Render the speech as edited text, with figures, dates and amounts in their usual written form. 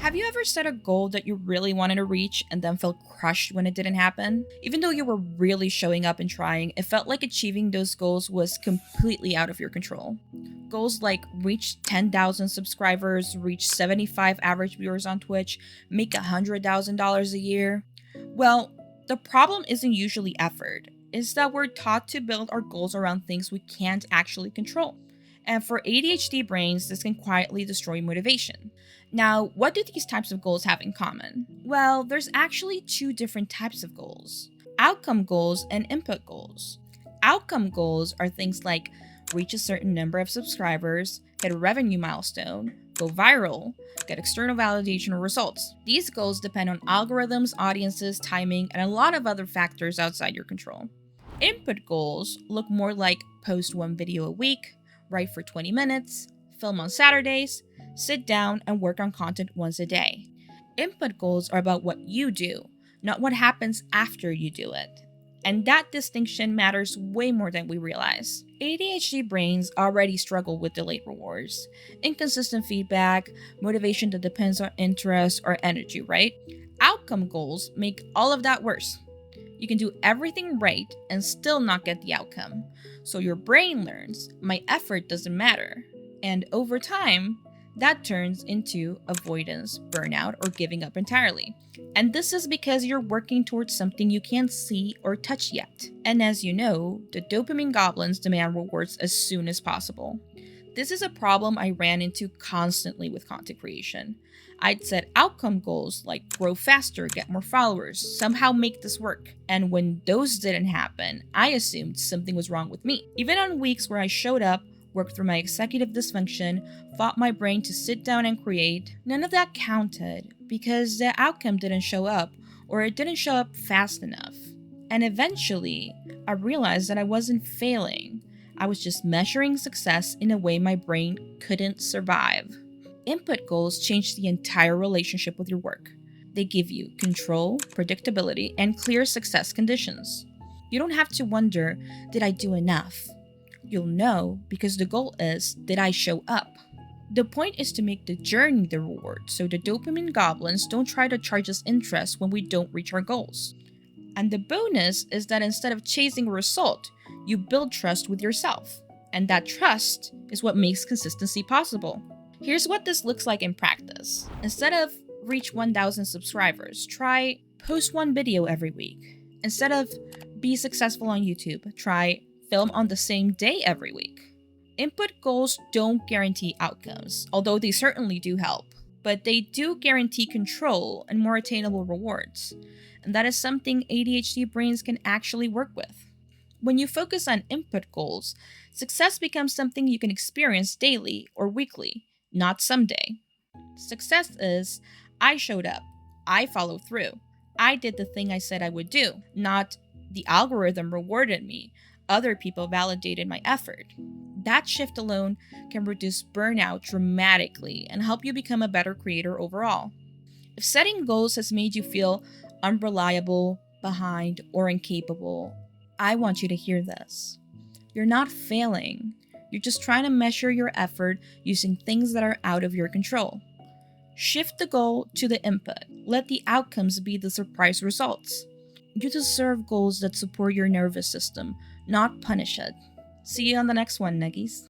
Have you ever set a goal that you really wanted to reach and then felt crushed when it didn't happen? Even though you were really showing up and trying, it felt like achieving those goals was completely out of your control. Goals like reach 10,000 subscribers, reach 75 average viewers on Twitch, make $100,000 a year. Well, the problem isn't usually effort. It's that we're taught to build our goals around things we can't actually control. And for ADHD brains, this can quietly destroy motivation. Now, what do these types of goals have in common? Well, there's actually two different types of goals: outcome goals and input goals. Outcome goals are things like reach a certain number of subscribers, hit a revenue milestone, go viral, get external validation or results. These goals depend on algorithms, audiences, timing, and a lot of other factors outside your control. Input goals look more like post one video a week, write for 20 minutes, film on Saturdays, sit down and work on content once a day. Input goals are about what you do, not what happens after you do it. And that distinction matters way more than we realize. ADHD brains already struggle with delayed rewards, inconsistent feedback, motivation that depends on interest or energy, right? Outcome goals make all of that worse. You can do everything right and still not get the outcome. So your brain learns, my effort doesn't matter. And over time, that turns into avoidance, burnout, or giving up entirely. And this is because you're working towards something you can't see or touch yet. And as you know, the dopamine goblins demand rewards as soon as possible. This is a problem I ran into constantly with content creation. I'd set outcome goals like grow faster, get more followers, somehow make this work. And when those didn't happen, I assumed something was wrong with me. Even on weeks where I showed up, worked through my executive dysfunction, fought my brain to sit down and create, none of that counted because the outcome didn't show up or it didn't show up fast enough. And eventually, I realized that I wasn't failing. I was just measuring success in a way my brain couldn't survive. Input goals change the entire relationship with your work. They give you control, predictability, and clear success conditions. You don't have to wonder, did I do enough? You'll know because the goal is, did I show up? The point is to make the journey the reward, so the dopamine goblins don't try to charge us interest when we don't reach our goals. And the bonus is that instead of chasing a result, you build trust with yourself. And that trust is what makes consistency possible. Here's what this looks like in practice. Instead of reach 1,000 subscribers, try post one video every week. Instead of be successful on YouTube, try film on the same day every week. Input goals don't guarantee outcomes, although they certainly do help. But they do guarantee control and more attainable rewards. And that is something ADHD brains can actually work with. When you focus on input goals, success becomes something you can experience daily or weekly, not someday. Success is, I showed up, I followed through, I did the thing I said I would do, not the algorithm rewarded me, other people validated my effort. That shift alone can reduce burnout dramatically and help you become a better creator overall. If setting goals has made you feel unreliable, behind, or incapable, I want you to hear this. You're not failing. You're just trying to measure your effort using things that are out of your control. Shift the goal to the input. Let the outcomes be the surprise results. You deserve goals that support your nervous system, not punish it. See you on the next one, Nuggies.